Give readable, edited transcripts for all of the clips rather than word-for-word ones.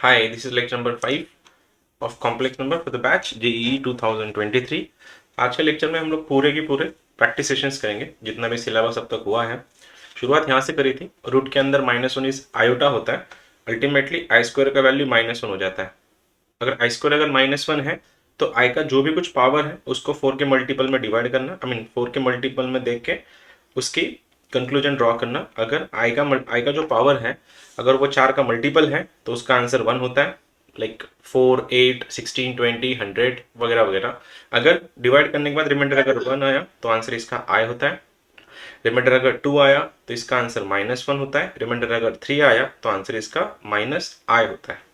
Hi, this is lecture number 5 of complex number for the batch JEE 2023। आज के lecture में हम लोग पूरे के पूरे प्रैक्टिस सेशंस करेंगे, जितना भी सिलेबस अब तक हुआ है। शुरुआत यहाँ से करी थी। रूट के अंदर -1 इस आयोटा होता है। अल्टीमेटली आई स्क्वायर का वैल्यू -1 हो जाता है। अगर आई स्क्वायर अगर -1 है तो आई का जो भी कुछ पावर है उसको 4 के मल्टीपल में डिवाइड करना, 4 के मल्टीपल में देख के उसकी कंक्लूजन ड्रॉ करना। अगर आई का जो पावर है अगर वो 4 का मल्टीपल है तो उसका आंसर 1 होता है, लाइक 4, 8, 16, 20, 100 वगैरह वगैरह। अगर डिवाइड करने के बाद रिमाइंडर अगर 1 आया तो आंसर इसका आई होता है। रिमाइंडर अगर 2 आया तो इसका आंसर -1 होता है। रिमाइंडर अगर 3 आया तो आंसर इसका -i होता है।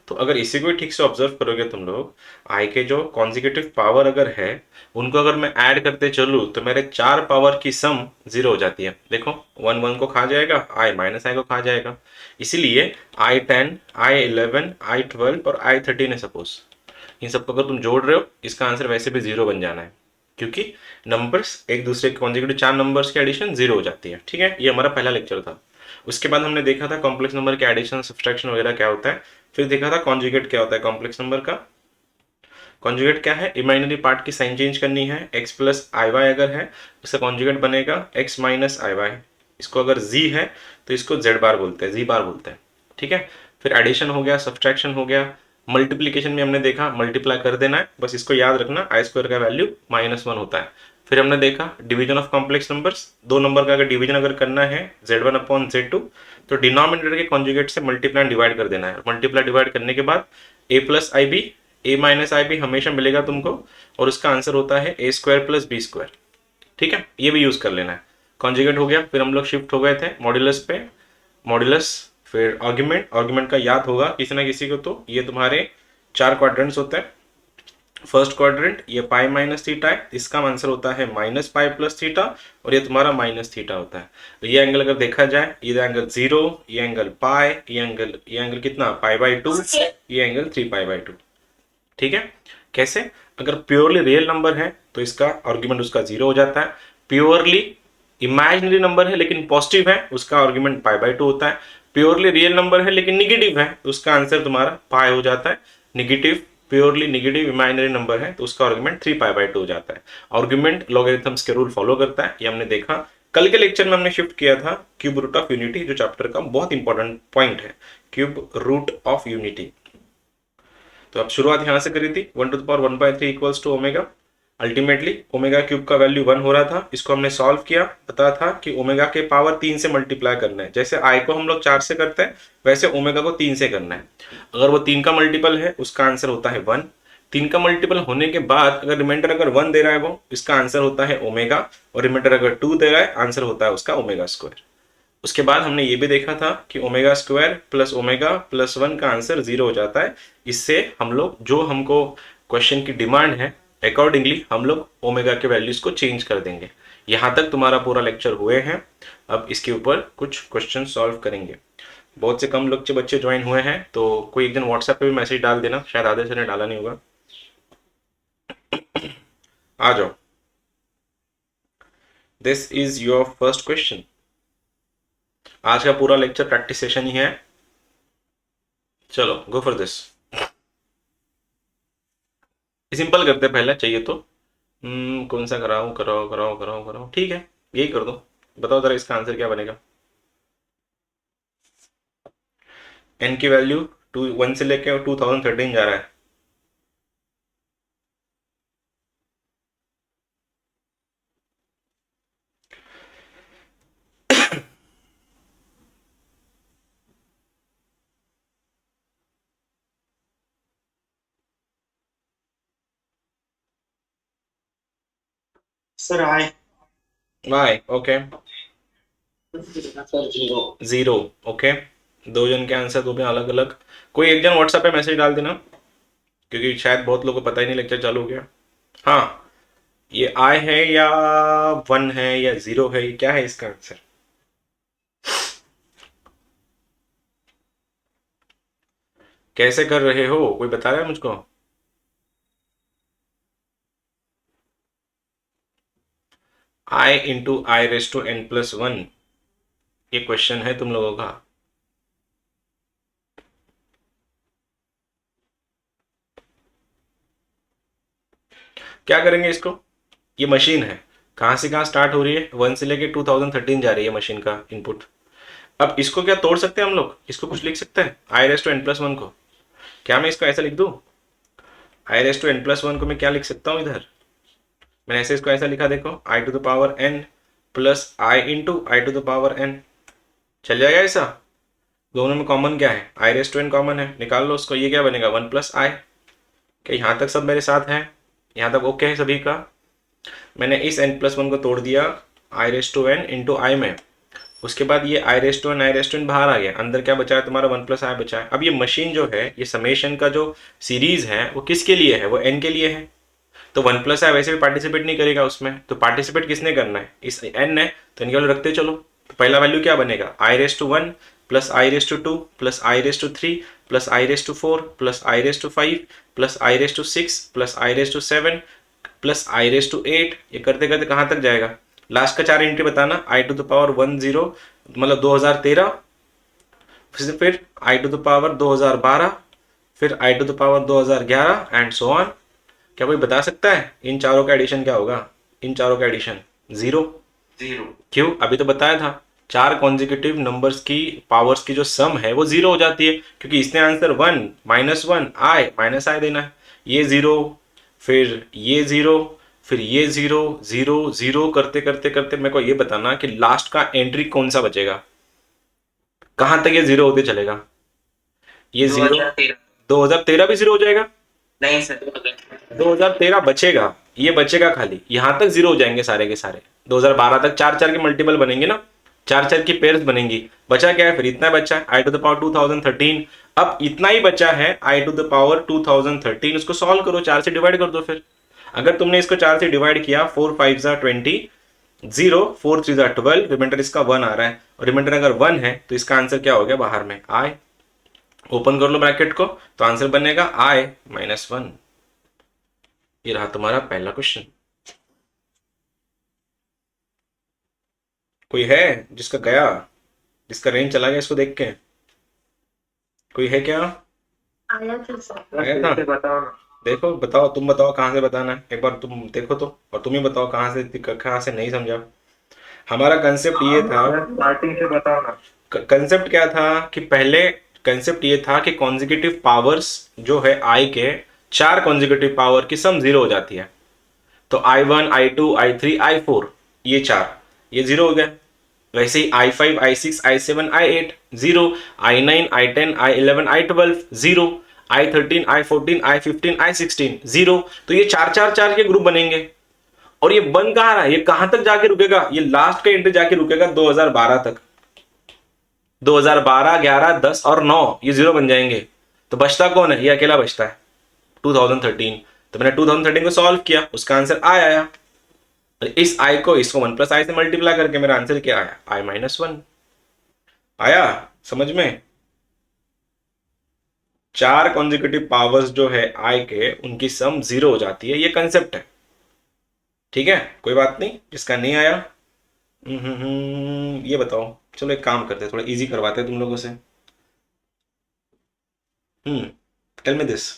तो अगर इसी को ठीक से ऑब्जर्व करोगे तुम लोग, आई के जो कॉन्जिक्यूटिव पावर अगर है उनको अगर मैं ऐड करते चलूँ तो मेरे 4 पावर की सम 0 हो जाती है। देखो 1 1 को खा जाएगा, आई माइनस आई को खा जाएगा। इसीलिए i10, i11, i12 और i13 है सपोज। इन सबको अगर तुम जोड़ रहे हो इसका आंसर वैसे भी 0 बन जाना है, क्योंकि नंबर्स एक दूसरे के कॉन्जिक्यूटिव 4 नंबर्स की एडिशन 0 हो जाती है। ठीक है, ये हमारा पहला लेक्चर था। उसके बाद हमने देखा था कॉम्प्लेक्स नंबर के एडिशन सब्सट्रैक्शन वगैरह क्या होता है। फिर देखा था कॉन्जुगेट क्या होता है कॉम्प्लेक्स नंबर का। कॉन्जुगेट क्या है, इमेजिनरी पार्ट की साइन चेंज करनी है। x प्लस आई वाई अगर है इसका कॉन्जुगेट बनेगा x माइनस आई वाई। इसको अगर z है तो इसको z बार बोलते हैं, z बार बोलते हैं। ठीक है, फिर एडिशन हो गया, सब्सट्रैक्शन हो गया। मल्टीप्लीकेशन में हमने देखा मल्टीप्लाई कर देना है, बस इसको याद रखना, आई स्क्वायर का वैल्यू -1 होता है। फिर हमने देखा डिवीजन ऑफ कॉम्प्लेक्स नंबर्स। दो नंबर का अगर डिवीजन अगर करना है z1 अपॉन z2 तो डिनोमिनेटर के कॉन्जुगेट से मल्टीप्लाई डिवाइड कर देना है। मल्टीप्लाई डिवाइड करने के बाद a plus i b, a minus i b हमेशा मिलेगा तुमको, और उसका आंसर होता है a square plus b square. ठीक है, ये भी यूज कर लेना है। कॉन्जुगेट हो गया, फिर हम लोग शिफ्ट हो गए थे मॉड्यूलस पे। मॉड्यूलस फिर आर्ग्यूमेंट। आर्ग्यूमेंट का याद होगा किसी ना किसी को, तो ये तुम्हारे 4 क्वाड्रेंट्स होते हैं। फर्स्ट क्वाड्रेंट ये पाई माइनस थीटा है, इसका आंसर होता है -पाई प्लस थीटा, और ये तुम्हारा माइनस थीटा होता है। तो ये एंगल अगर देखा जाए, ये एंगल 0, ये एंगल पाई, ये एंगल कितना पाई/2, ये एंगल 3π/2। ठीक है, कैसे? अगर प्योरली रियल नंबर है तो इसका आर्ग्यूमेंट उसका 0 हो जाता है। प्योरली इमेजिनरी नंबर है लेकिन पॉजिटिव है उसका आर्ग्यूमेंट पाई/2 होता है। प्योरली रियल नंबर है लेकिन निगेटिव है तो उसका आंसर तुम्हारा पाई हो जाता है। Negative, purely negative imaginary number है तो उसका आर्ग्यूमेंट 3π/2 हो जाता है। आर्ग्यूमेंट लॉगरिथम्स के रूल फॉलो करता है, ये हमने देखा। कल के लेक्चर में हमने शिफ्ट किया था क्यूब रूट ऑफ यूनिटी, जो चैप्टर का बहुत इंपॉर्टेंट पॉइंट है, क्यूब रूट ऑफ यूनिटी। तो अब शुरुआत यहां से करी थी, 1⁻1/3 equals to omega. Ultimately omega cube का वैल्यू 1 हो रहा था। इसको हमने सॉल्व किया, पता था कि ओमेगा के पावर 3 से मल्टीप्लाई करना है। जैसे आई को हम लोग 4 से करते हैं वैसे ओमेगा को 3 से करना है। अगर वो 3 का मल्टीपल है उसका आंसर होता है 1। 3 का मल्टीपल होने के बाद अगर रिमाइंडर अगर 1 दे रहा है वो, इसका आंसर होता है ओमेगा, और रिमाइंडर अगर 2 दे रहा है आंसर होता है उसका ओमेगा स्क्वायर। उसके बाद हमने ये भी देखा था कि omega square plus omega plus 1 का आंसर 0 हो जाता है। इससे हम लोग जो हमको क्वेश्चन की डिमांड है अकॉर्डिंगली हम लोग ओमेगा के वैल्यूज को चेंज कर देंगे। यहां तक तुम्हारा पूरा लेक्चर हुए हैं। अब इसके ऊपर कुछ क्वेश्चन सॉल्व करेंगे। बहुत से कम लोग के बच्चे ज्वाइन हुए हैं, तो कोई एक दिन व्हाट्सएप पे भी मैसेज डाल देना, शायद आधे से ने डाला नहीं होगा। आ जाओ, this is your first question. आज का पूरा लेक्चर प्रैक्टिस सेशन ही है। चलो गो फॉर दिस। सिंपल करते हैं पहले, चाहिए तो। कौन सा कराऊं, कराओ कराओ कराओ कराओ, ठीक है यही कर दो। बताओ जरा इसका आंसर क्या बनेगा। एन की वैल्यू 1 से लेके 2013 जा रहा है। सर आए y okay, sir zero. 0 okay. दो जन के आंसर दो में अलग अलग। कोई एक जन व्हाट्सएप पे मैसेज डाल देना, क्योंकि शायद बहुत लोगों को पता ही नहीं लेक्चर चालू हो गया। हाँ, ये आई है या 1 है या 0 है, ये क्या है इसका आंसर? कैसे कर रहे हो, कोई बता रहा है मुझको? I into I raise to n+1, ये क्वेश्चन है तुम लोगों का। क्या करेंगे इसको, ये मशीन है, कहाँ से कहाँ स्टार्ट हो रही है, 1 से लेके 2013 जा रही है मशीन का इनपुट। अब इसको क्या तोड़ सकते हैं हम लोग, इसको कुछ लिख सकते हैं I raise to N plus one को। क्या मैं इसको ऐसा लिख दूँ, I raise to N plus one को मैं क्या लिख सकता हूँ इधर, मैंने ऐसे इसको ऐसा लिखा, देखो I to the power N plus I into I to the power N, चल जाएगा ऐसा। दोनों में कॉमन क्या है, I raise to N common है, निकाल लो उसको, ये क्या बनेगा 1 प्लस आई। क्या यहाँ तक सब मेरे साथ हैं, यहाँ तक ओके है सभी का। मैंने इस एन प्लस वन को तोड़ दिया आई रेस टू एन इंटू आई में, उसके बाद ये आई रेस टू एन बाहर आ गया, अंदर क्या बचा है तुम्हारा 1 प्लस आई बचा है। अब ये मशीन जो है, ये समेशन का जो सीरीज है वो किसके लिए है, वो एन के लिए है। तो 1 प्लस आई वैसे भी पार्टिसिपेट नहीं करेगा उसमें, तो पार्टिसिपेट किसने करना है, इस एन ने, तो इनके वैल्यू रखते चलो। तो पहला वैल्यू क्या बनेगा, I raise to one plus I raise to two plus I raise to three plus I raise to four plus I raise to five plus I raise to six plus I raise to seven plus I raise to eight, ये करते करते कहाँ तक जाएगा, last का 4 entry बताना, आई to the power 10 मतलब 2013, फिर आई टू द पावर 2012, फिर i to the power 2011 and so on. क्या कोई बता सकता है इन चारों का एडिशन क्या होगा, इन चारों का एडिशन जीरो। जीरो क्यों, अभी तो बताया था, 4 कॉन्जिक्यूटिव नंबर्स की पावर्स की जो सम है वो जीरो हो जाती है, क्योंकि इसने आंसर 1 -1 आई माइनस आई देना है। ये जीरो, फिर ये जीरो, फिर ये जीरो, जीरो जीरो करते करते करते मेरे को ये बताना कि लास्ट का एंट्री कौन सा बचेगा, कहां तक ये जीरो होते चलेगा। ये जीरो 2013 भी जीरो हो जाएगा, नहीं सर 2013 बचेगा, ये बचेगा खाली, यहां तक जीरो हो जाएंगे सारे के सारे। 2012 तक 4 4 के मल्टीपल बनेंगे ना, 4 4 की पेयर्स बनेंगी। बचा क्या है, फिर इतना बचा है आई टू द पावर 2013। अब इतना ही बचा है आई टू द पावर 2013, उसको सॉल्व करो, 4 से डिवाइड कर दो। फिर अगर तुमने इसको 4 से डिवाइड किया, 4 5 20, 0 4 3 12, रिमाइंडर इसका 1 आ रहा है, और रिमाइंडर अगर 1 है तो इसका आंसर क्या हो गया बाहर में, आई। ओपन कर लो ब्रैकेट को, तो आंसर बनेगा आई -1। ये रहा तुम्हारा पहला क्वेश्चन। कोई है जिसका गया, जिसका रेंज चला गया इसको देख के, कोई है क्या, आया था, बताओ ना। देखो बताओ, तुम बताओ कहाँ से बताना है, एक बार तुम देखो तो, और तुम ही बताओ कहाँ से नहीं समझा। हमारा कंसेप्ट ये था, स्टार्टिंग से बताओ ना। कंसेप्ट क्या था कि पहले कंसेप्ट ये था कि कॉन्जिक्यूटिव पावर्स जो है आई के, 4 कॉन्जिक्यूटिव पावर की सम जीरो हो जाती है। तो I1 I2 I3 I4, ये 4, ये जीरो हो गया। वैसे ही I5 I6 I7 I8 zero, I9 I10 I11 I12 zero, I13 I14 I15 I16 zero. तो ये 4 4 4 के ग्रुप बनेंगे, और ये बन कहाँ रहा है, ये कहां तक जाके रुकेगा, ये लास्ट का एंट्री जाके रुकेगा 2012 तक। 2012 11 10 और 9 ये जीरो बन जाएंगे। तो बचता कौन है, ये अकेला बचता है 2013। तो मैंने 2013 को सॉल्व किया, उसका आंसर आई आया। इस आई को इसको 1 प्लस आई से मल्टीप्लाई करके मेरा आंसर क्या आया, आई -1 आया। समझ में, 4 कॉन्जिक्यूटिव पावर्स जो है आई के, उनकी सम जीरो हो जाती है, ये कंसेप्ट है। ठीक है, कोई बात नहीं, जिसका नहीं आया ये बताओ। चलो एक काम करते हैं, थोड़ा इजी करवाते हैं तुम लोगों से। टेल मी दिस,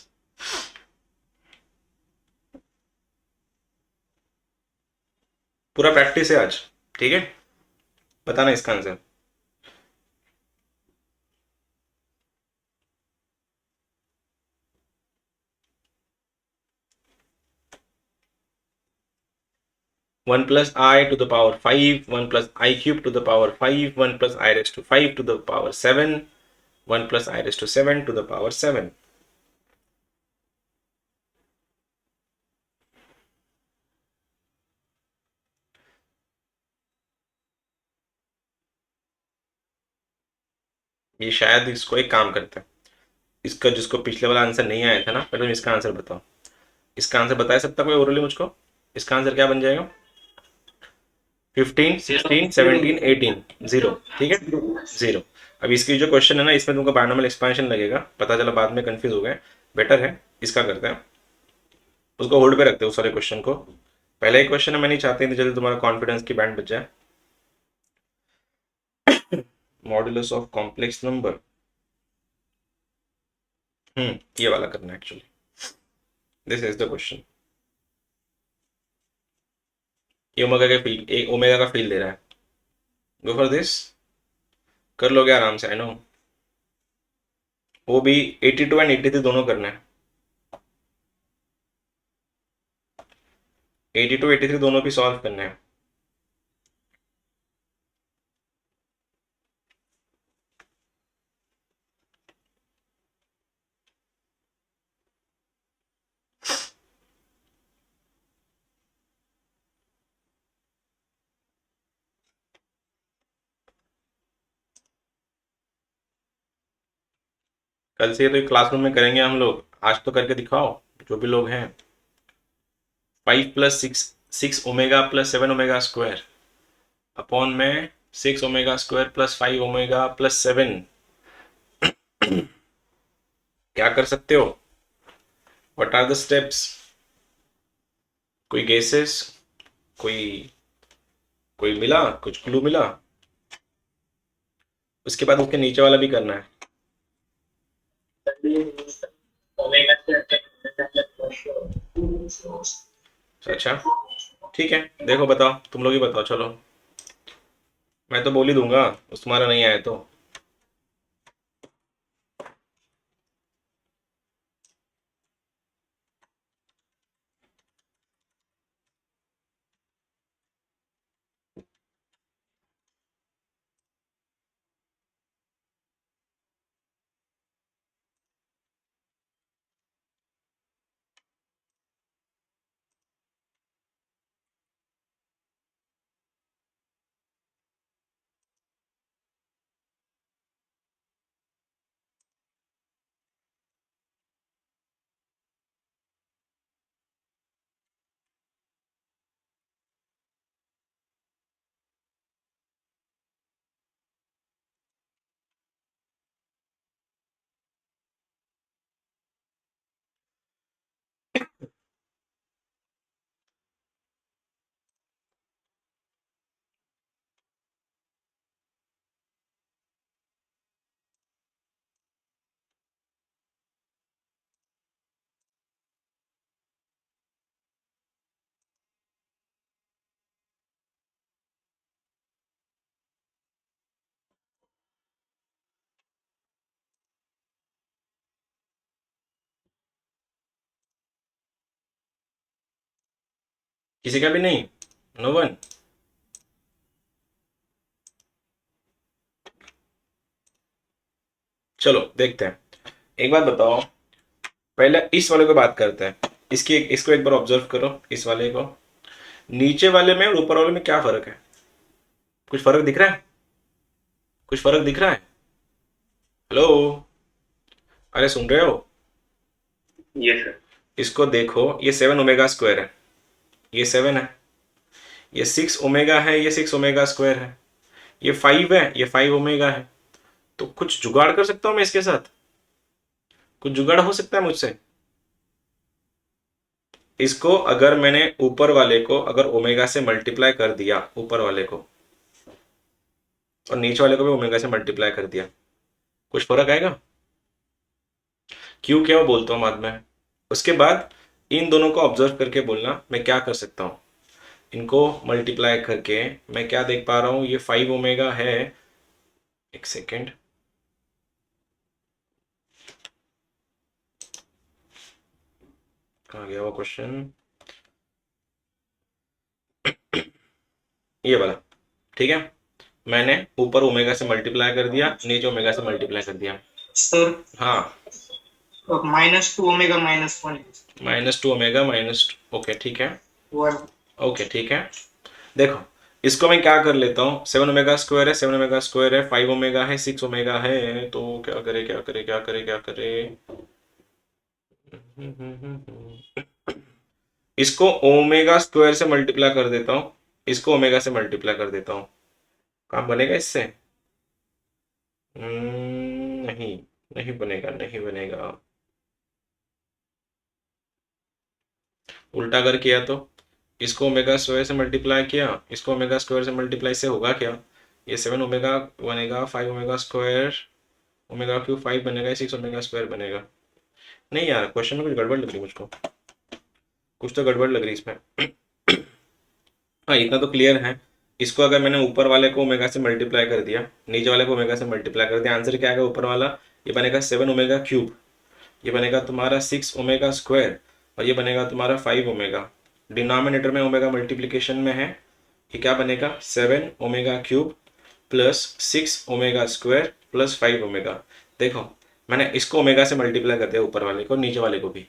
पूरा प्रैक्टिस है आज, ठीक है, बताना इसका answer. One plus i to the power 5, 1 plus i cube to the power 5, 1 plus I raise to 5 to the power 7, 1 plus I raise to 7 to the power 7। ये शायद इसको एक काम करता है, इसका जिसको पिछले वाला आंसर नहीं आया था ना, पहले तुम इसका आंसर बताओ। इसका आंसर बता सकता कोई ओरली मुझको, इसका आंसर क्या बन जाएगा, 15 16 17 18 जीरो, ठीक है, जीरो। अब इसकी जो क्वेश्चन है ना, इसमें तुमको बायनॉमियल एक्सपेंशन लगेगा, पता चला बाद में कंफ्यूज हो गए। बेटर है इसका करते हैं, उसको होल्ड पे रखते हैं उस वाले क्वेश्चन को। पहले एक क्वेश्चन है, मैं नहीं चाहती इतनी जल्दी तुम्हारा कॉन्फिडेंस की बैंड बच जाए। मॉडुलस ऑफ कॉम्प्लेक्स नंबर, ये वाला करना है actually. This is the question. Omega का फील दे रहा है। गो फॉर दिस, कर लोगे आराम से, आई नो। वो भी 82 एंड 83 दोनों करना है। 82 83 दोनों भी सॉल्व करना है। कल से तो क्लासरूम में करेंगे हम लोग, आज तो करके दिखाओ जो भी लोग हैं। 5 + 6, 6 ओमेगा + 7 ओमेगा स्क्वायर अपॉन में 6 ओमेगा स्क्वायर +5 ओमेगा + 7। क्या कर सकते हो? What are the steps? कोई गेसेस? कोई कोई मिला, कुछ क्लू मिला? उसके बाद उसके नीचे वाला भी करना है। अच्छा ठीक है, देखो बताओ, तुम लोग ही बताओ, चलो। मैं तो बोल ही दूंगा, उस तुम्हारा नहीं आया तो। किसी का भी नहीं? No one? चलो देखते हैं। एक बात बताओ, पहले इस वाले को बात करते हैं। इसको एक बार ऑब्जर्व करो, इस वाले को। नीचे वाले में और ऊपर वाले में क्या फर्क है? कुछ फर्क दिख रहा है? कुछ फर्क दिख रहा है? हेलो? अरे सुन रहे हो? Yes sir. इसको देखो, ये 7 ओमेगा स्क्वायर है, ये 7 है। ये 6 ओमेगा है, ये 6 ओमेगा स्क्वायर है। ये 5 है, ये 5 ओमेगा है। तो कुछ जुगाड़ कर सकता हूँ मैं इसके साथ? कुछ जुगाड़ हो सकता है मुझसे? इसको अगर मैंने ऊपर वाले को अगर ओमेगा से मल्टीप्लाई कर दिया, ऊपर वाले को, और नीचे वाले को भी ओमेगा से मल्टीप्लाई कर दिया, कुछ फर्क आएगा? क्यों, क्या वो बोलता हूँ बाद में। उसके बाद इन दोनों को ऑब्जर्व करके बोलना मैं क्या कर सकता हूँ। इनको मल्टीप्लाई करके मैं क्या देख पा रहा हूँ, ये 5 ओमेगा है। एक सेकेंड, कहाँ गया वो क्वेश्चन? ये वाला, ठीक है। मैंने ऊपर ओमेगा से मल्टीप्लाई कर दिया, नीचे ओमेगा से मल्टीप्लाई कर दिया। सर हाँ, -2 ओमेगा -1 -2 ओमेगा माइनस, ओके ठीक है। 1। ओके ठीक है। देखो, इसको मैं क्या कर लेता हूँ, 7 ओमेगा स्क्वायर है, 7 ओमेगा स्क्वायर है, 5 ओमेगा है, 6 ओमेगा है, तो क्या करे क्या करे क्या करे क्या करे। इसको ओमेगा स्क्वायर से मल्टीप्लाई कर देता हूँ, इसको ओमेगा से मल्टीप्लाई कर देता हूँ। काम बनेगा इससे? नहीं, नहीं बनेगा, नहीं बनेगा। उल्टा अगर किया तो, इसको ओमेगा स्क्वायर से मल्टीप्लाई किया, इसको ओमेगा स्क्वायर से मल्टीप्लाई से होगा क्या? ये 7 ओमेगा बनेगा, 5 ओमेगा स्क्वायर, ओमेगा क्यूब 5 बनेगा, 6 ओमेगा स्क्वायर बनेगा। नहीं यार, क्वेश्चन में कुछ गड़बड़ लग रही मुझको, कुछ तो गड़बड़ लग रही इसमें। हाँ, इतना तो क्लियर है। इसको अगर मैंने ऊपर वाले को ओमेगा से मल्टीप्लाई कर दिया, नीचे वाले को ओमेगा से मल्टीप्लाई कर दिया, आंसर क्या आएगा ऊपर वाला? ये बनेगा 7 ओमेगा क्यूब, ये बनेगा तुम्हारा 6 ओमेगा स्क्वायर, और ये बनेगा तुम्हारा 5 ओमेगा। डिनोमिनेटर में ओमेगा मल्टीप्लीकेशन में है, ये क्या बनेगा? 7 omega cube plus 6 omega square plus 5 omega. देखो, मैंने इसको ओमेगा से मल्टीप्लाई कर दिया, ऊपर वाले को नीचे वाले को भी।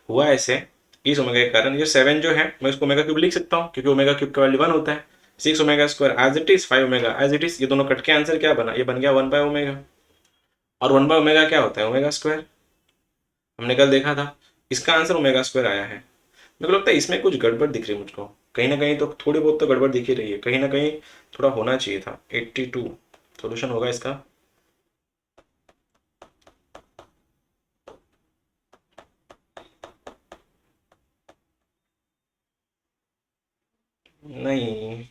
हुआ ऐसे इस ओमेगा के कारण, ये 7 जो है मैं इसको ओमेगा क्यूब लिख सकता हूँ, क्योंकि ओमेगा क्यूब का वैल्यू 1 होता है। 6 omega square as it is, 5 omega as it is, ये दोनों कट के आंसर क्या बना? ये बन गया 1/ओमेगा। और 1/ओमेगा क्या होता है? ओमेगा स्क्वायर, हमने कल देखा था। इसका आंसर ओमेगा स्क्वायर आया है। मेरे को लगता है इसमें कुछ गड़बड़ दिख रही है मुझको, कहीं ना कहीं तो थोड़ी बहुत तो गड़बड़ दिख ही रही है, कहीं ना कहीं थोड़ा होना चाहिए था। 82 सोल्यूशन होगा इसका? नहीं,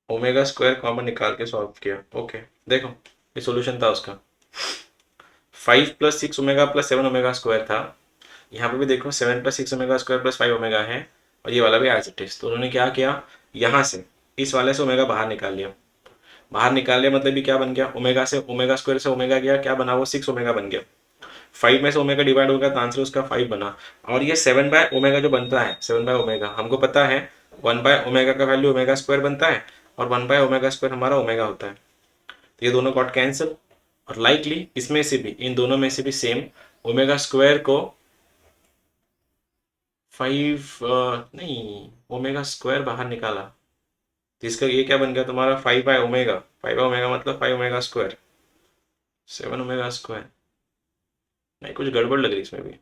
ओमेगा स्क्वायर कॉमन निकाल के सॉल्व किया। ओके, देखो ये सॉल्यूशन था उसका। 5 + 6 ओमेगा + 7 ओमेगा स्क्वायर था। यहाँ पे भी देखो 7 + 6 ओमेगा स्क्वायर प्लस 5 ओमेगा है, और ये वाला भी एज इट इज। तो उन्होंने क्या किया, यहाँ से इस वाले से ओमेगा बाहर निकाल लिया। बाहर निकाल लिया मतलब ये क्या बन गया? ओमेगा से ओमेगा स्क्वायर से ओमेगा गया, क्या बना? वो 6 ओमेगा बन गया। 5 में से ओमेगा डिवाइड हो गया तो आंसर उसका 5 बना। और ये 7/ओमेगा जो बनता है, 7/ओमेगा हमको पता है 1/ओमेगा का वैल्यू ओमेगा स्क्वायर बनता है, और 1/ओमेगा स्क्वायर हमारा ओमेगा होता है। तो ये दोनों गॉट कैंसिल। और लाइकली इसमें से भी, इन दोनों में से भी सेम ओमेगा स्क्वायर को 5 नहीं, ओमेगा स्क्वायर बाहर निकाला तो इसका ये क्या बन गया तुम्हारा? 5/ओमेगा। 5/ओमेगा मतलब 5 ओमेगा स्क्वायर, 7 ओमेगा स्क्वायर। नहीं, कुछ गड़बड़ लग रही इसमें भी।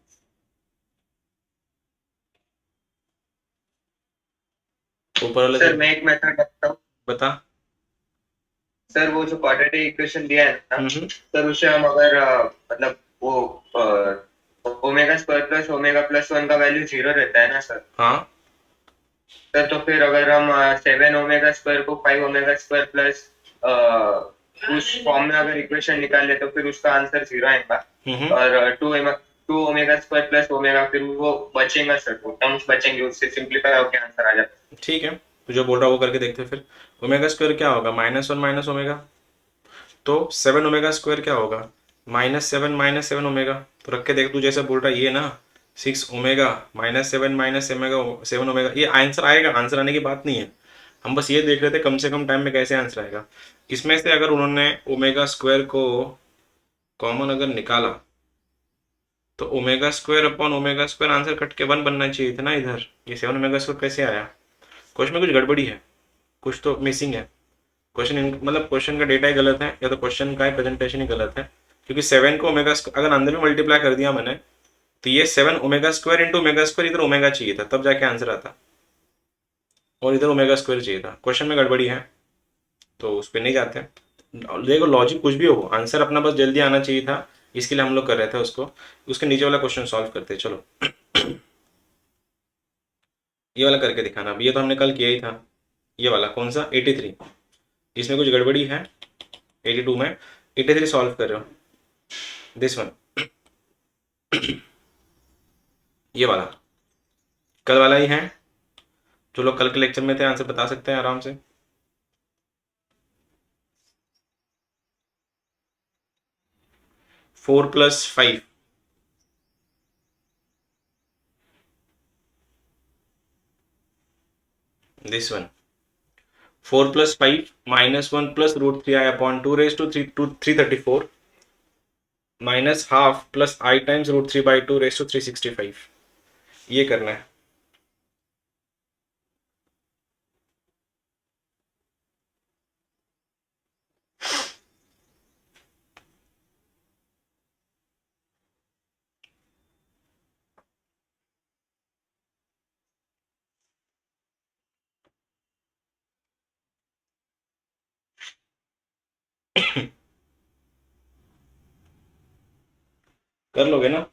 ऊपर वाले सर को मैं एक मेथड बताता हूँ। बता। सर वो जो क्वाड्रेटिक इक्वेशन दिया है ना, हम्म। सर उसे हम अगर मतलब वो omega square plus omega plus one का वैल्यू 0 रहता है ना सर। हाँ। सर तो फिर अगर हम 7 ओमेगा स्क्वायर को 5 ओमेगा स्क्वायर प्लस उस फॉर्म में अगर इक्वेशन निकाल ले तो फिर उसका आंसर 0 आएगा। हम्म। और 2 ओमेगा स्क्वायर प्लस ओमेगा फिर वो बचेगा सर, वो टर्म्स बचेंगे, उससे सिंप्लीफाई होकर आंसर आ जाता ठीक है, तो जो बोल रहा है वो करके देखते हैं फिर। ओमेगा स्क्वायर क्या होगा? -1 माइनस ओमेगा। तो 7 ओमेगा स्क्वायर क्या होगा? -7 - 7 ओमेगा। तो रख के देख, तू जैसे बोल रहा है ये ना, 6 ओमेगा -7 - 7 ओमेगा, ये आंसर आएगा। आंसर आने की बात नहीं है, हम बस ये देख रहे थे कम से कम टाइम में कैसे आंसर आएगा। इसमें से अगर उन्होंने ओमेगा स्क्वायर को कॉमन अगर निकाला, तो omega square upon omega square answer cut के 1 बनना चाहिए था ना इधर। ये 7 ओमेगा स्क्वायर कैसे आया? क्वेश्चन में कुछ गड़बड़ी है, कुछ तो मिसिंग है। मतलब क्वेश्चन का डेटा ही गलत है, या तो क्वेश्चन का प्रेजेंटेशन ही गलत है। क्योंकि 7 को ओमेगा अगर अंदर में मल्टीप्लाई कर दिया मैंने, तो ये 7 omega square into omega square, इधर ओमेगा चाहिए था तब जाके आंसर आता, और इधर ओमेगा स्क्वायर चाहिए था। क्वेश्चन में गड़बड़ी है, तो उस पर नहीं जाते हैं। देखो लॉजिक कुछ भी हो, आंसर अपना बस जल्दी आना चाहिए था, इसके लिए हम लोग कर रहे थे उसको। उसके नीचे वाला क्वेश्चन सॉल्व करते हैं, चलो। ये वाला करके दिखाना। अब ये तो हमने कल किया ही था। ये वाला कौन सा? 83। इसमें कुछ गड़बड़ी है। 82 में 83 सॉल्व कर रहे हो, दिस वन, ये वाला कल वाला ही है। जो लोग कल के लेक्चर में थे आंसर बता सकते हैं आराम से। 4 + 5, this one. 4 + 5 -1 + √3i/2 minus half plus I times √3/2 365। ये करना है। कर लोगे ना?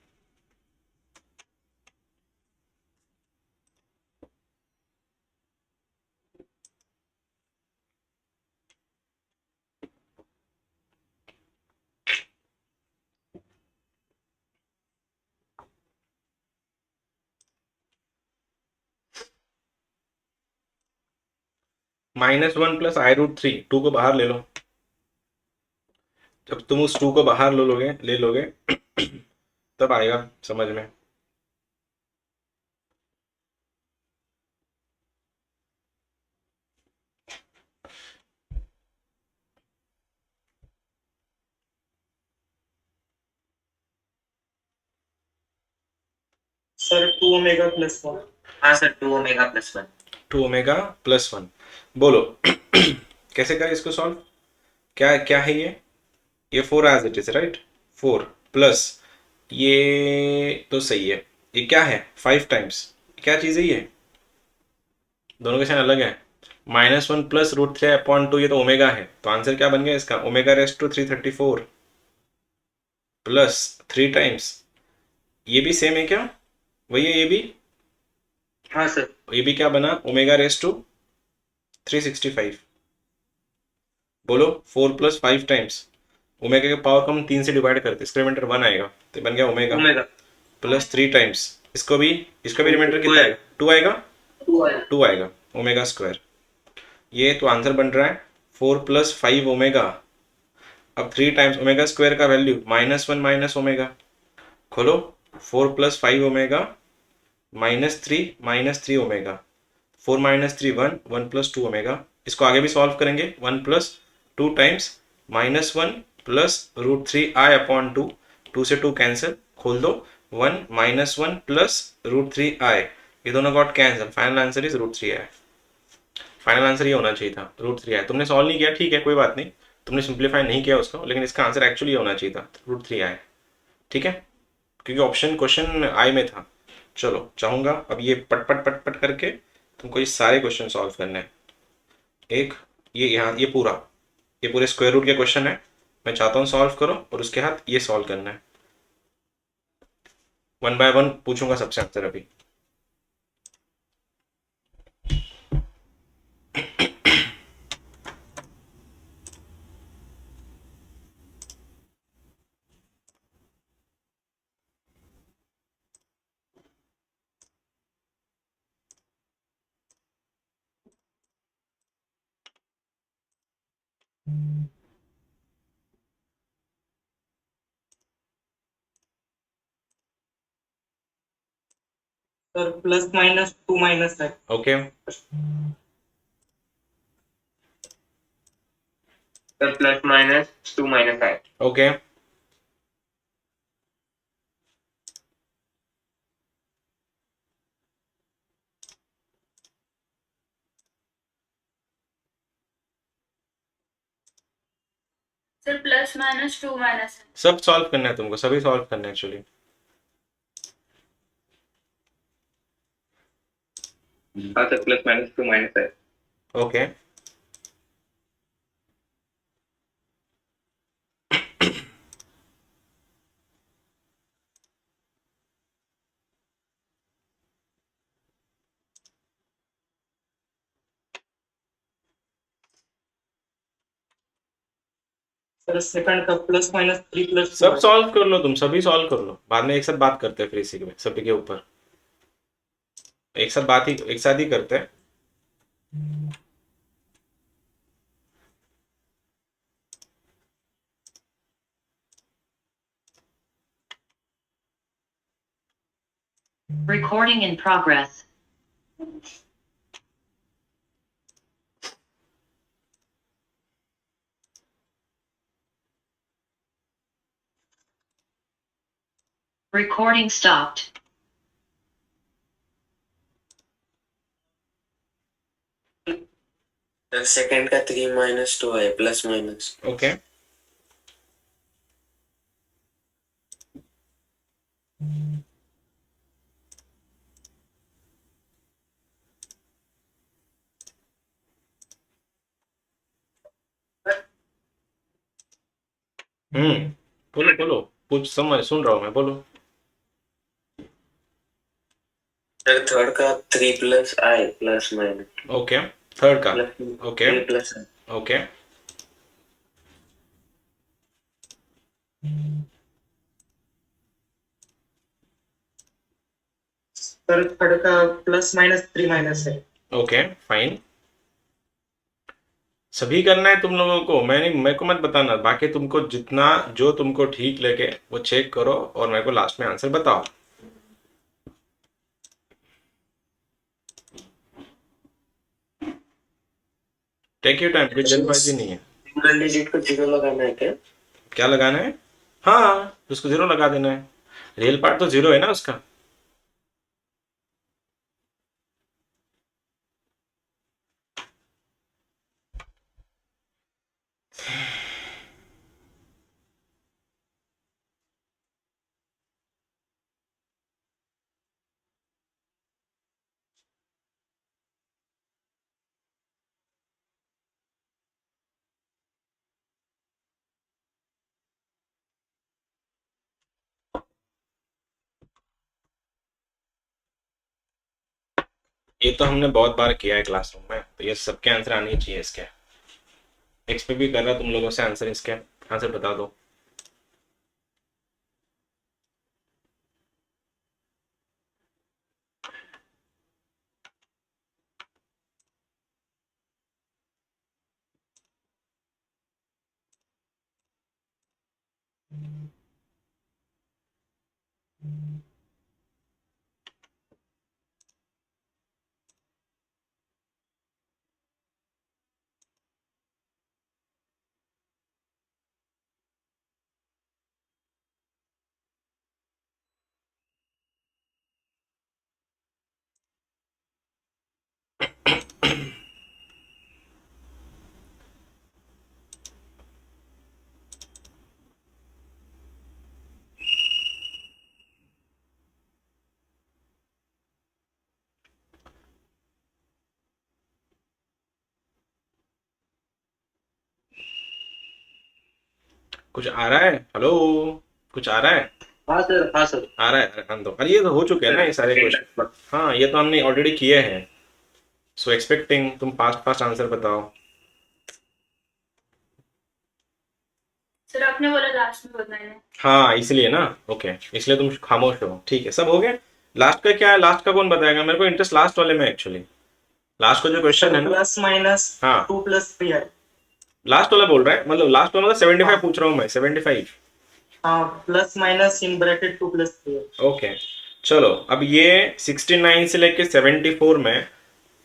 -1 प्लस i√3, 2 को बाहर ले लो। जब तुम उस 2 को बाहर ले लोगे तब आएगा समझ में। सर 2 ओमेगा+1। हाँ सर 2 ओमेगा+1। 2 ओमेगा+1 बोलो कैसे करें इसको सॉल्व? क्या क्या है ये 4 as it is right. 4 plus ये तो सही है। ये क्या है 5 टाइम्स, क्या चीज़ है ये? दोनों के साइन अलग है। -1 प्लस √3/2 ये तो ओमेगा है, तो आंसर क्या बन गया इसका? ω⁻³ प्लस 3 टाइम्स। ये भी सेम है क्या? वही है ये भी। हाँ सर। ये भी क्या बना? ω⁻365। बोलो 4 प्लस 5 टाइम्स ओमेगा के पावर को हम 3 से डिवाइड करते, इसका रिमाइंडर 1 आएगा, तो बन गया ओमेगा प्लस 3 टाइम्स। इसका भी रिमाइंडर कितना आएगा? 2 आएगा। 2 आएगा ω²। ये तो आंसर बन रहा है 4 प्लस 5 ओमेगा। अब 3 टाइम्स ω² का वैल्यू -1 माइनस ओमेगा। खोलो 4 plus 5 omega -3 omega. 4 minus 3 1, 1 plus 2 omega. इसको आगे भी सॉल्व करेंगे। 1 प्लस 2 टाइम्स -1 प्लस √3i/2, 2 से 2 कैंसिल, खोल दो 1 -1 प्लस √3i, ये दोनों got cancel, final answer is √3i। Final answer ये होना चाहिए था √3i। तुमने सॉल्व नहीं किया, ठीक है कोई बात नहीं, तुमने सिंप्लीफाई नहीं किया उसको, लेकिन इसका आंसर एक्चुअली होना चाहिए था √3i। ठीक है, क्योंकि ऑप्शन क्वेश्चन आई में था। चलो चाहूंगा अब ये पट पट पट पट करके तुमको ये सारे क्वेश्चन सॉल्व करने हैं। एक ये यहाँ ये पूरे स्क्वायर रूट के क्वेश्चन है, मैं चाहता हूँ सॉल्व करो, और उसके साथ ये सॉल्व करना है। 1 बाय 1 पूछूंगा सबसे आंसर अभी। सर +-2 माइनस है। ओके सर +-2 है। ओके सर +-2 है। सब सॉल्व करना है तुमको, सभी सॉल्व करना है एक्चुअली। हाँ सर +-2 है। ओके सर सेकंड का +-3 + 2 सब है। सॉल्व कर लो, तुम सभी सॉल्व कर लो, बाद में एक साथ बात करते हैं फिर इसी के सभी के ऊपर एक साथ ही करते हैं। Recording in progress. Recording stopped. Second का 3 - 2 है, प्लस माइनस। ओके बोलो बोलो, पूछ, समझ सुन रहा हूँ मैं, बोलो। सर थर्ड का 3 + i plus minus okay third का। Plus okay 3 + okay sir third का +-3 माइनस है। Okay fine. सभी करना है तुम लोगों को, मैं नहीं, मेरे को मत बताना, बाकी तुमको जितना जो तुमको ठीक लगे वो चेक करो और मेरे को लास्ट में आंसर बताओ। टेक योर टाइम, कोई जल्दबाजी नहीं है। सिंगल डिजिट को 0 लगाना है क्या? क्या लगाना है? हाँ, उसको 0 लगा देना है। रियल पार्ट तो 0 है ना उसका। ये तो हमने बहुत बार किया है क्लासरूम में, तो ये सबके आंसर आने ही चाहिए इसके। एक्सपेक्ट भी कर रहा तुम लोगों से आंसर, इसके आंसर बता दो। कुछ आ रहा है? हेलो, कुछ आ रहा है? हाँ सर, हाँ सर। आ रहा है? अरे हाँ, तो अरे ये तो हो चुके हैं ना ये सारे क्वेश्चन। हाँ, ये तो हमने ऑलरेडी किए हैं। सो एक्सपेक्टिंग तुम फास्ट फास्ट आंसर बताओ। सर आपने बोला लास्ट में बताना है। हाँ इसलिए ना, ओके, इसलिए तुम खामोश हो। ठीक है, सब हो गया। लास्ट का क्या है? लास्ट का कौन बताएगा? मेरे को इंटरेस्ट लास्ट वाले में एक्चुअली। लास्ट का जो क्वेश्चन है ना, प्लस माइनस हाँ 2 प्लस 3 है। लास्ट वाला बोल रहा है, मतलब लास्ट वाला, मतलब 75 पूछ रहा हूँ मैं, 75। हाँ, plus minus in bracket 2 plus 3 है। ओके, चलो अब ये 69 से लेके 74 में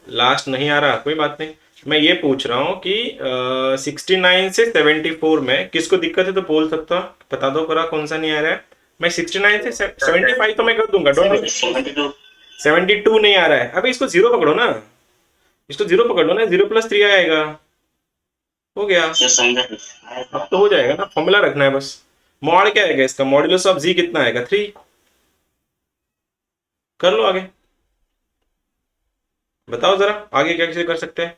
लास्ट नहीं आ रहा, कोई बात नहीं। मैं ये पूछ रहा हूँ कि 69 से 74 में किसको दिक्कत है तो बोल सकता हूँ, बता दो करा कौन सा नहीं आ रहा है। मैं 69 से 75 तो मैं कर दूंगा, डोंट वरी। 72। 72 नहीं आ रहा है, अभी इसको 0 पकड़ो ना, इसको 0 पकड़ लो ना, 0 + 3 आएगा। हो गया, अब तो हो जाएगा ना, फॉर्मूला रखना है बस। मॉड क्या आएगा इसका? मॉड्यूलस ऑफ जी कितना आएगा? 3। कर लो आगे, बताओ जरा आगे क्या कैसे कर सकते हैं।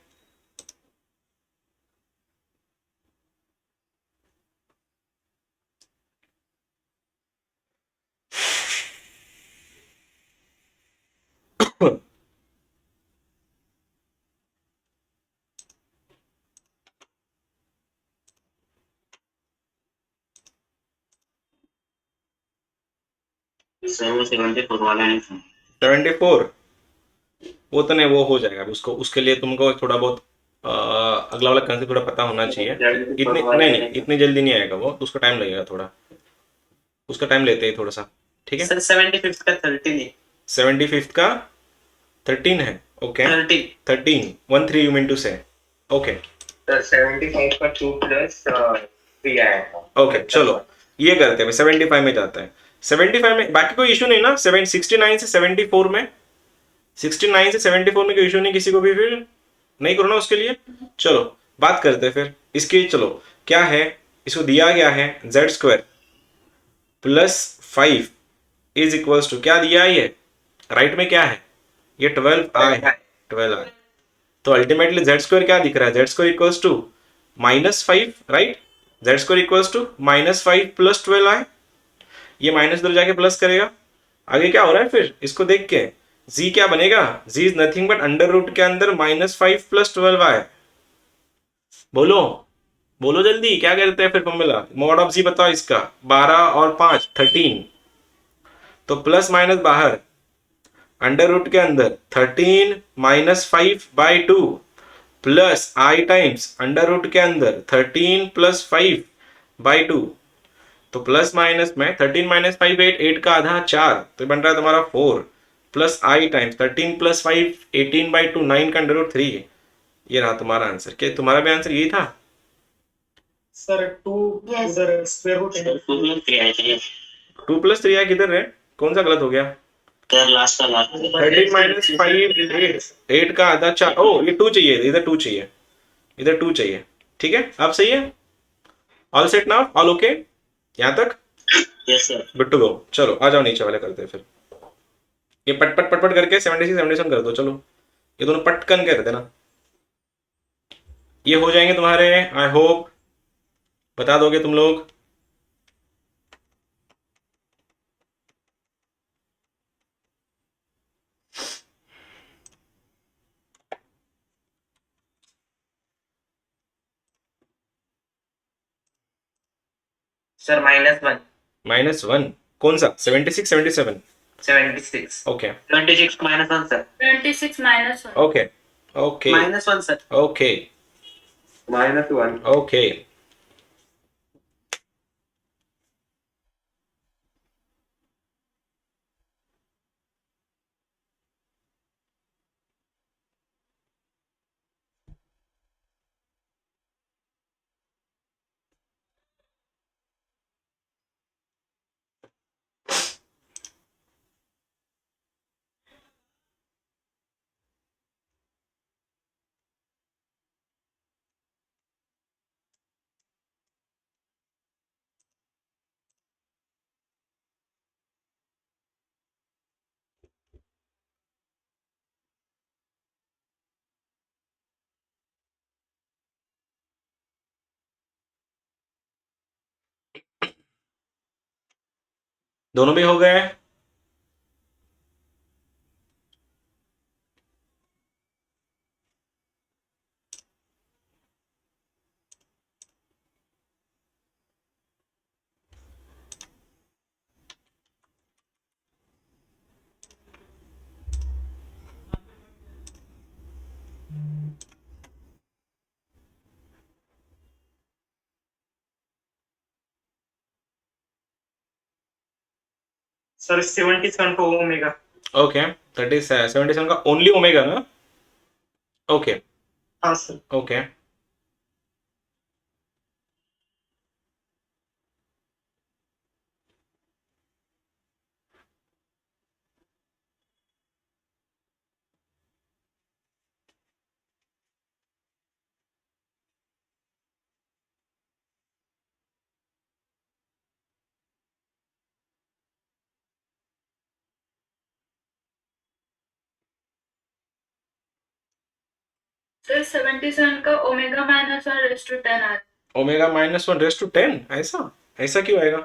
सर वो 74 वाला नहीं था। 74 वो तो नहीं, वो हो जाएगा उसको, उसके लिए तुमको थोड़ा बहुत अगला वाला कंसेप्ट थोड़ा पता होना चाहिए। इतनी नहीं नहीं, इतनी जल्दी नहीं आएगा वो, तो उसका टाइम लगेगा थोड़ा, उसका टाइम लेते हैं थोड़ा सा। ठीक है, सर 75 का 13 है। 75 का 13 है, ओके। 13। 13 1 3 यू मीन टू से, ओके। तो 75 का 2 प्लस 3 आएगा। ओके चलो ये करते हैं, 75 में जाता है। 75 में बाकी कोई इशू नहीं ना? 69 से 74 में, 69 से 74 में कोई इशू नहीं किसी को भी? फिर नहीं करो ना उसके लिए। चलो बात करते हैं फिर इसकी। चलो क्या है, इसको दिया गया है z² + 5 इज इक्वल्स टू, क्या दिया है ये राइट में? क्या है ये? 12i है, 12i। तो अल्टीमेटली z² क्या दिख रहा है? z² equals to -5, right? z² equals to -5 + 12i। ये माइनस इधर जाके प्लस करेगा। आगे क्या हो रहा है फिर इसको देख के? z क्या बनेगा? z is nothing but under root के अंदर -5 + 12i। बोलो बोलो जल्दी, क्या करते हैं फिर फॉर्मूला? मॉड ऑफ z बताओ इसका, 12 और 5 13, तो प्लस माइनस बाहर, अंडर रूट के अंदर 13 - 5/2, प्लस आई टाइम्स अंडर रूट के अंदर 13 प्लस 5/2, तो प्लस माइनस में 13 माइनस 5 8, 8 का आधा 4, तो बन रहा है तुम्हारा 4 प्लस आई टाइम्स 13 प्लस 5 18/2, 9 का अंडर रूट 3। ये रहा तुम्हारा आंसर। क्या तुम्हारा भी आंसर यही था? सर 2 उधर स्क्वायर रूट है। 2+3 आई थी 2 प्लस 3 किधर है? कौन सा गलत हो गया? सर, लास्ट का लास्ट 13 माइनस 5 8, 8 का आधा 4। ओ ये 2 चाहिए, इधर 2 चाहिए, इधर 2 चाहिए। ठीक है, अब सही है। All set now, all okay यहाँ तक? Yes sir. Good to go. चलो आ जाओ नीचे वाले करते हैं फिर। ये पट पट पट पट करके 76 77 कर दो। चलो ये दोनों पटकन कर देना, ये हो जाएंगे तुम्हारे। आई होप बता दोगे तुम लोग। सर -1 -1 कौन सा? 76 77? 76 okay 26 -1 sir. 26 -1. Okay okay -1 sir. Okay -1 okay. दोनों भी हो गए? सर 77 को ओमेगा। ओके 77 का ओनली ओमेगा ना? ओके हाँ सर। ओके सर 77 का ओमेगा -1 आ ओमेगा -1 ऐसा ऐसा क्यों आएगा?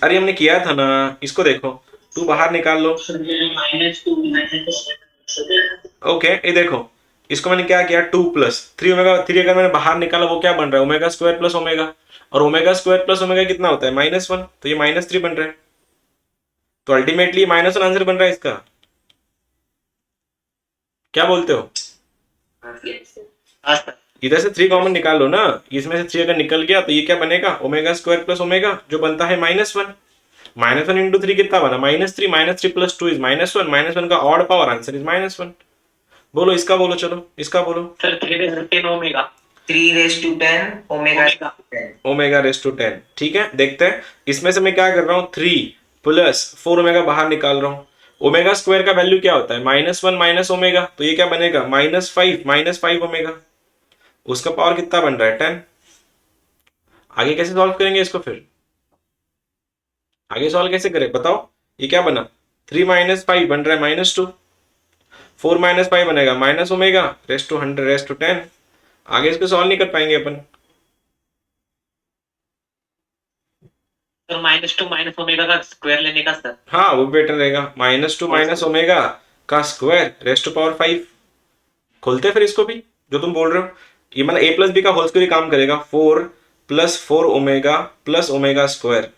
अरे हमने किया था ना, इसको देखो, 2 बाहर निकाल लो। ओके ये देखो, इसको मैंने क्या किया, 2 प्लस 3 ओमेगा 3 अगर मैंने बाहर निकाला वो क्या बन रहा है? ओमेगा स्क्वायर प्लस ओमेगा, और ओमेगा स्क्वायर प्लस ओमेगा कितना होता है? -1, तो ये -3 बन रहा है। तो अल्टीमेटली -1 आंसर बन रहा है इसका। क्या बोलते हो? हाँ सर। इधर से 3 कॉमन निकाल लो ना, इसमें से 3 अगर निकल गया तो ये क्या बनेगा? ओमेगा स्क्वायर प्लस ओमेगा, जो बनता है -1। -1 इंटू 3 कितना बना? -3 -3 प्लस 2 इज -1, -1 का ऑड पावर आंसर इज -1। बोलो इसका, बोलो चलो इसका बोलो। Sir 3 omega 3 omega 10 omega raise to 10। ठीक है, देखते हैं इसमें से मैं क्या कर रहा हूँ, 3 प्लस 4 ओमेगा बाहर निकाल रहा हूँ। ओमेगा स्क्वायर का वैल्यू क्या होता है? -1 माइनस ओमेगा, तो ये क्या बनेगा? -5 ओमेगा। उसका पावर कितना बन रहा है? 10। आगे कैसे सॉल्व करेंगे इसको फिर? आगे सॉल्व कैसे करें बताओ? ये क्या बना? 3 माइनस 5 बन रहा है -2, 4 माइनस 5 बनेगा minus omega raise to 100 raise to 10। आगे इसको सॉल्व नहीं कर पाएंगे अपन। सर -2 माइनस ओमेगा का स्क्वायर लेने का सर। हाँ वो बेटर रहेगा, -2 माइनस ओमेगा का स्क्वायर रेस टू पावर 5। खोलते हैं फिर इसको भी, जो तुम बोल रहे हो ये मतलब a प्लस बी का होल स्क्वायर काम करेगा। 4 plus 4 omega plus omega square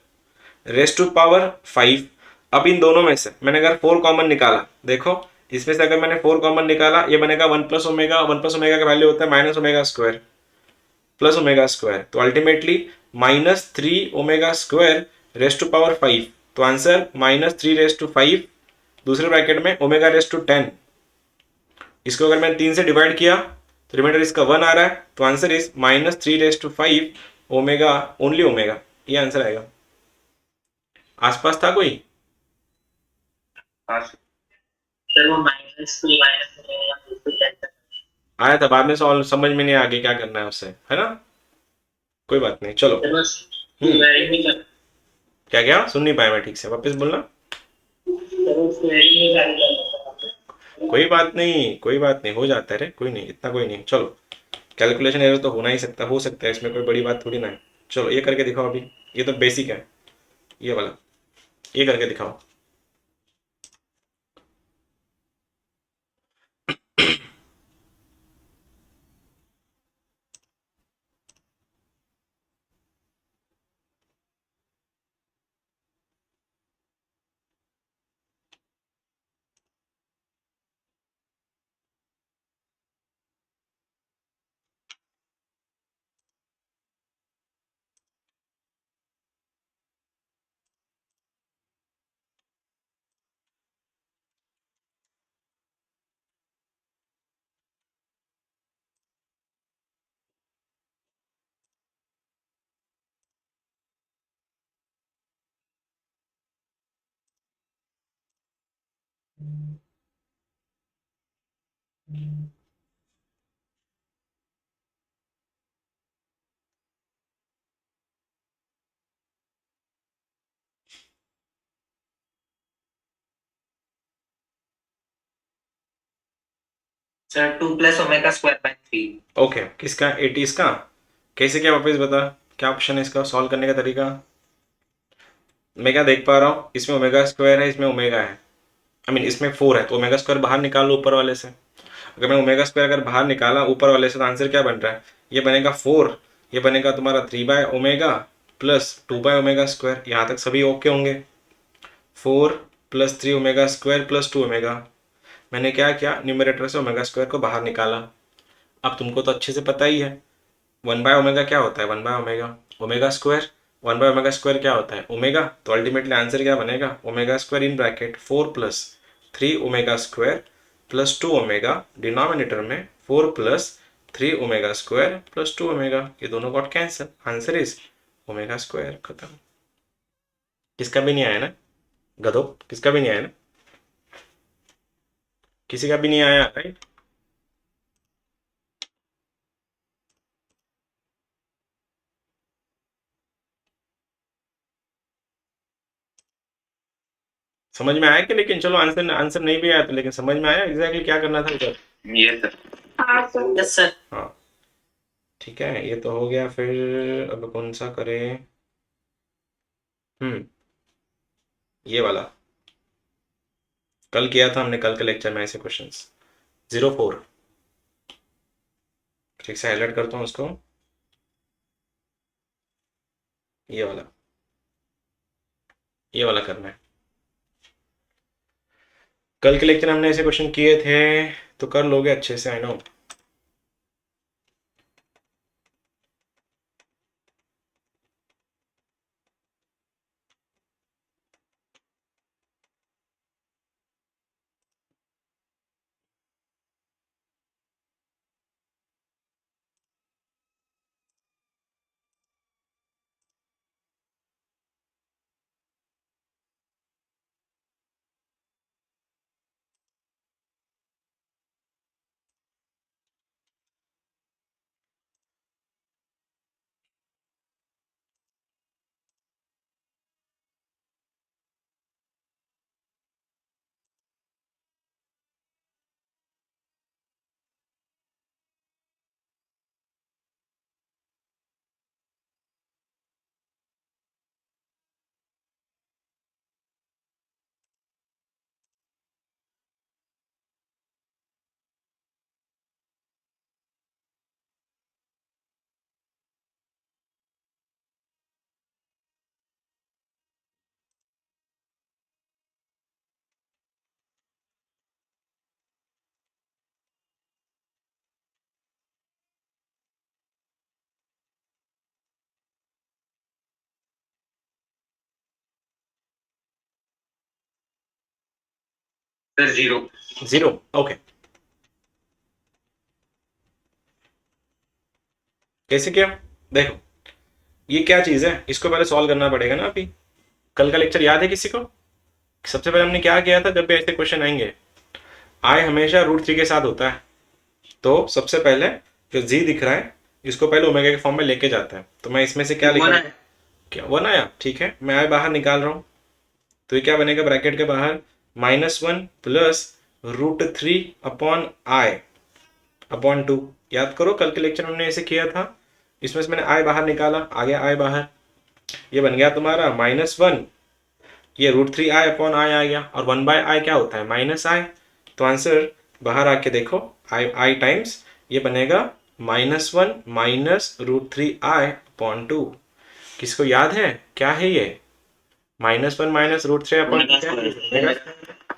raise to power 5। अब इन दोनों में से मैंने अगर 4 कॉमन निकाला, देखो इसमें से अगर मैंने 4 कॉमन निकाला, ये बनेगा 1 प्लस ओमेगा। 1 प्लस ओमेगा का वैल्यू होता है -ओमेगा² प्लस ओमेगा², तो अल्टीमेटली -3 ओमेगा² रेस टू पावर 5। तो आंसर -3 रेस टू 5, दूसरे ब्रैकेट में ओमेगा रेस टू 10। इसको अगर मैंने 3 से डिवाइड किया तो रिमाइंडर इसका 1 आ रहा है, तो answer is -3 raise to 5 omega, only omega. ये आंसर आएगा। आसपास था कोई? हाँ सर वो -2 -10 आया था, बाद में सॉल्व समझ में नहीं, आगे क्या करना है उससे, है ना? कोई बात नहीं, चलो। सर बस हम्म स्क्वायरिंग नहीं कर क्या क्या सुन नहीं पाया मैं ठीक से, वापस बोलना। सर वो स्क्वायरिंग नहीं करना। कोई बात नहीं, कोई बात नहीं, हो जाता है रे, कोई नहीं, इतना कोई नहीं, चलो। कैलकुलेशन एरर तो होना ही सकता, हो सकता है, इसमें कोई बड़ी बात थोड़ी ना है। चलो ये करके दिखाओ अभी, ये तो बेसिक है, ये वाला, ये करके दिखाओ। सर 2 + ω²/3। ओके, किसका? 80 का? कैसे, क्या वापस बता, क्या ऑप्शन है इसका सॉल्व करने का तरीका? मैं क्या देख पा रहा हूँ, इसमें ओमेगा² है, इसमें ओमेगा है, आई मीन इसमें 4 है, तो ओमेगा² बाहर निकाल लो ऊपर वाले से। अगर मैं ओमेगा² अगर बाहर निकाला ऊपर वाले से, तो आंसर क्या बन रहा है? ये बनेगा 4, ये बनेगा तुम्हारा 3/ओमेगा प्लस 2/ओमेगा²। यहाँ तक सभी ओके होंगे। 4 + 3 ओमेगा² प्लस 2 ओमेगा। मैंने क्या किया, न्यूमरेटर से ओमेगा² को बाहर निकाला। अब तुमको तो अच्छे से पता ही है 1/ओमेगा क्या होता है, 1/ओमेगा ओमेगा²। 1/ओमेगा² क्या होता है, ओमेगा। तो अल्टीमेटली आंसर क्या बनेगा, ओमेगा² इन ब्रैकेट 4 + 3 ओमेगा² प्लस 2 ओमेगा, डिनोमिनेटर में 4 + 3 ओमेगा² प्लस 2 ओमेगा, ये दोनों गॉट कैंसिल, आंसर इज ओमेगा²। खत्म। किसका भी नहीं आया ना गधो, किसका भी नहीं आया ना, किसी का भी नहीं आया, राइट? समझ में आया कि, लेकिन चलो आंसर आंसर नहीं भी आया तो, लेकिन समझ में आया एग्जैक्टली क्या करना था इधर। ये सर। हाँ सर। Yes sir. हाँ ठीक है, ये तो हो गया। फिर अब कौन सा करें? हम्म ये वाला कल किया था हमने, कल के लेक्चर में ऐसे क्वेश्चंस। 04, ठीक से हाईलाइट करता हूँ उसको, ये वाला, ये वाला करना है। कल के लेक्चर हमने ऐसे क्वेश्चन किए थे, तो कर लोगे अच्छे से, आई नो। सर 0. 0. ओके, कैसे किया देखो, ये क्या चीज़ है, इसको पहले सॉल्व करना पड़ेगा ना। अभी कल का लेक्चर याद है किसी को? सबसे पहले हमने क्या किया था, जब भी ऐसे क्वेश्चन आएंगे आई हमेशा √3 के साथ होता है, तो सबसे पहले जो जी दिख रहा है इसको पहले ओमेगा के फॉर्म में लेके जाता है। तो मैं इसमें से क्या लिखा, क्या 1 आया, ठीक है, मैं आई बाहर निकाल रहा हूँ, तो ये क्या बनेगा ब्रैकेट के बाहर -1 प्लस √3 अपॉन आई अपॉन 2। याद करो कल के लेक्चर में हमने ऐसे किया था, इसमें से मैंने आई बाहर निकाला, आ गया आई बाहर, ये बन गया तुम्हारा -1, ये √3 आई अपॉन आई आ गया, और 1/i क्या होता है, -i। तो आंसर बाहर आके देखो, आई टाइम्स ये बनेगा -1 माइनस √3 आई अपॉन 2। किसको याद है क्या है ये, -1 माइनस √3 अपॉन ओमेगा स्क्वायर।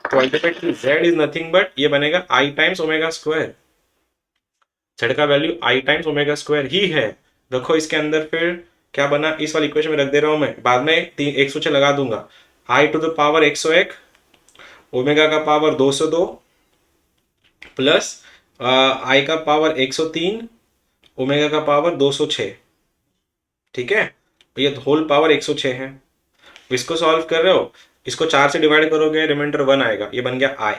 तो ultimately z is nothing but ये बनेगा i times omega square. z का value i times omega square ही है। देखो इसके अंदर फिर क्या बना, इस वाली इक्वेशन में रख दे रहा हूं मैं, बाद में 106 लगा दूंगा, i to the power 101 omega का पावर 202 प्लस i का पावर 103 ओमेगा का पावर 206, ठीक है, तो ये होल पावर 106 है। इसको सॉल्व कर रहे हो, इसको 4 से डिवाइड करोगे रिमाइंडर 1 आएगा, ये बन गया i।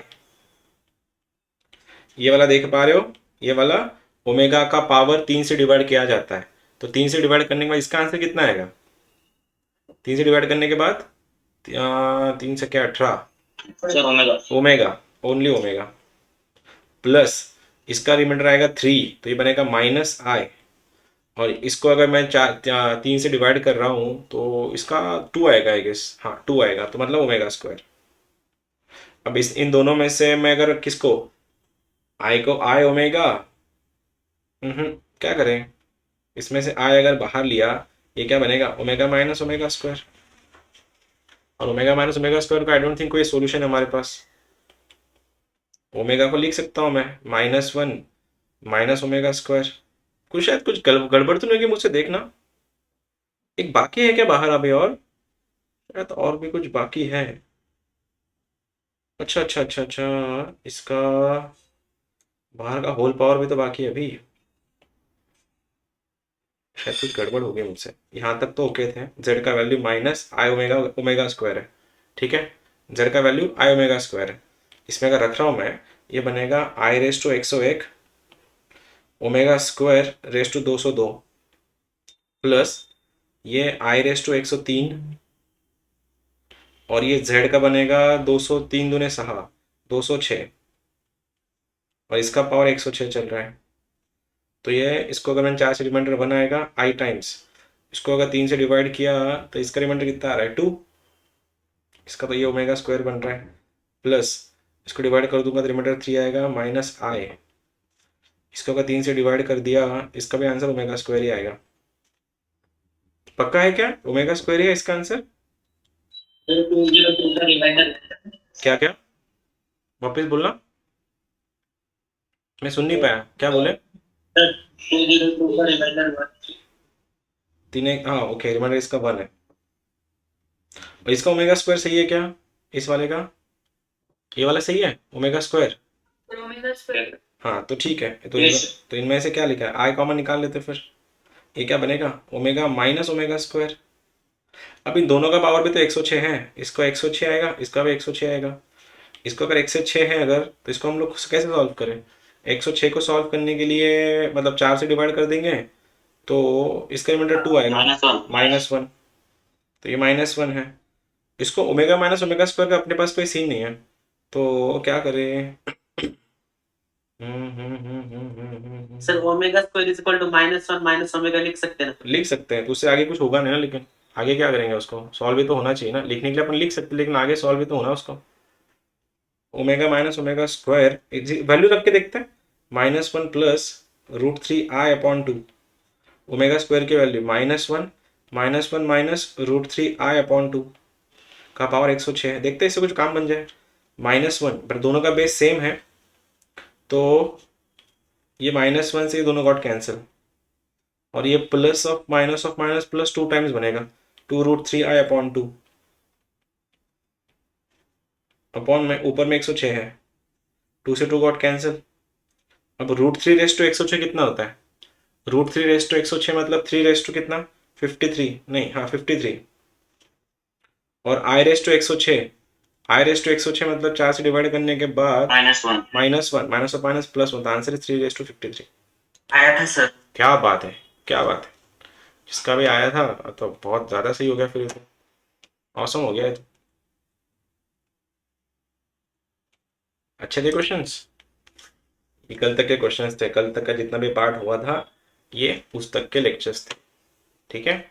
ये वाला देख पा रहे हो, ये वाला ओमेगा का पावर 3 से डिवाइड किया जाता है, तो 3 से डिवाइड करने के बाद इसका आंसर कितना आएगा, 3 से डिवाइड करने के बाद 3 से क्या 18 sir omega. Omega, only omega, plus इसका रिमाइंडर आएगा 3, तो ये बनेगा -i, और इसको अगर मैं 3 से डिवाइड कर रहा हूँ तो इसका 2 आएगा आई गेस, हाँ 2 आएगा, तो मतलब ओमेगा स्क्वायर। अब इन दोनों में से मैं अगर किसको, आई को आई ओमेगा, क्या करें, इसमें से आई अगर बाहर लिया, ये क्या बनेगा ओमेगा माइनस ओमेगा स्क्वायर, और ओमेगा माइनस ओमेगा स्क्वायर का आई डोंट थिंक कोई सोल्यूशन है हमारे पास। ओमेगा को लिख सकता हूँ मैं -1 माइनस ओमेगा स्क्वायर। कुछ शायद कुछ गड़बड़ तो नहीं होगी मुझसे, देखना एक बाकी है क्या बाहर अभी, और शायद और भी कुछ बाकी है। अच्छा अच्छा अच्छा अच्छा, इसका बाहर का होल पावर भी तो बाकी है अभी, शायद कुछ गड़बड़ हो गई मुझसे। यहाँ तक तो ओके थे, z का value -i omega omega square है, ठीक है, z का वैल्यू i ओमेगा स्क्वायर है। इसमें अगर रख रहा हूँ मैं, ये बनेगा i⁻101 omega square raise to 202 plus ये i⁻103, और ये z का बनेगा 203 दूने 6 206, और इसका पावर 106 चल रहा है। तो ये इसको अगर मैंने 4 से रिमाइंडर 1 आएगा i टाइम्स, इसको अगर 3 से डिवाइड किया तो इसका रिमाइंडर कितना आ रहा है 2, इसका तो ये ओमेगा स्क्वायर बन रहा है, प्लस इसको डिवाइड कर दूंगा तो रिमाइंडर 3 आएगा -i, इसको अगर 3 से डिवाइड कर दिया इसका भी आंसर ओमेगा स्क्वायर ही आएगा। पक्का है क्या ओमेगा स्क्वायर ही है इसका आंसर? सर 202 का रिमाइंडर। क्या क्या वापस बोलना, मैं सुन नहीं पाया, क्या बोले? सर 202 का रिमाइंडर 1। हाँ ओके, रिमाइंडर इसका 1 है, और इसका ओमेगा स्क्वायर सही है क्या, इस वाले का, ये वाला सही है ओमेगा स्क्वायर? और ओमेगा स्क्वायर हाँ तो ठीक है, तो Yes. तो इनमें से क्या लिखा है, आई कॉमन निकाल लेते फिर, ये क्या बनेगा ओमेगा माइनस ओमेगा स्क्वायर। अब इन दोनों का पावर भी तो 106 है, इसको 106 आएगा, इसका भी 106 आएगा, इसको अगर 106 है अगर, तो इसको हम लोग कैसे सॉल्व करें, 106 को सॉल्व करने के लिए मतलब 4 से डिवाइड कर देंगे, तो इसका रिमाइंडर 2 आएगा -1, तो ये -1 है। इसको ओमेगा माइनस ओमेगा स्क्वायर का अपने पास कोई सीन नहीं है, तो क्या करें, sir omega square is equal to -1 minus omega लिख सकते हैं ना? लिख सकते हैं, तो उससे आगे कुछ होगा नहीं ना, लेकिन आगे क्या करेंगे, उसको सॉल्व भी तो होना चाहिए ना, लिखने के लिए अपन लिख सकते हैं लेकिन आगे सॉल्व भी तो होना उसको। Omega minus omega square value रख के देखते हैं, -1 plus √3i upon 2, omega square की वैल्यू -1 माइनस √3i अपॉन 2 का पावर 106 है, देखते हैं इससे कुछ काम बन जाए। -1 पर दोनों का बेस सेम है, तो ये -1 से ये दोनों गॉट कैंसिल, और ये plus of minus plus 2 times बनेगा 2√3i अपॉन 2, अपॉन में ऊपर में 106 है, 2 से 2 गॉट कैंसिल। अब √3 कितना होता है? √3 मतलब 3 कितना, 53, नहीं हाँ 53, और I मतलब 4 से डिवाइड करने के बाद -1 -1 माइनस प्लस 1, आंसर है 3/53। आया था सर। क्या बात है, क्या बात है, जिसका भी आया था तो बहुत ज़्यादा सही हो गया, फिर तो औसम हो गया ये तो। अच्छे थे क्वेश्चंस, ये कल तक के क्वेश्चंस थे, कल तक का जितना भी पार्ट हुआ था ये उस तक के लेक्चर्स थे, ठीक है।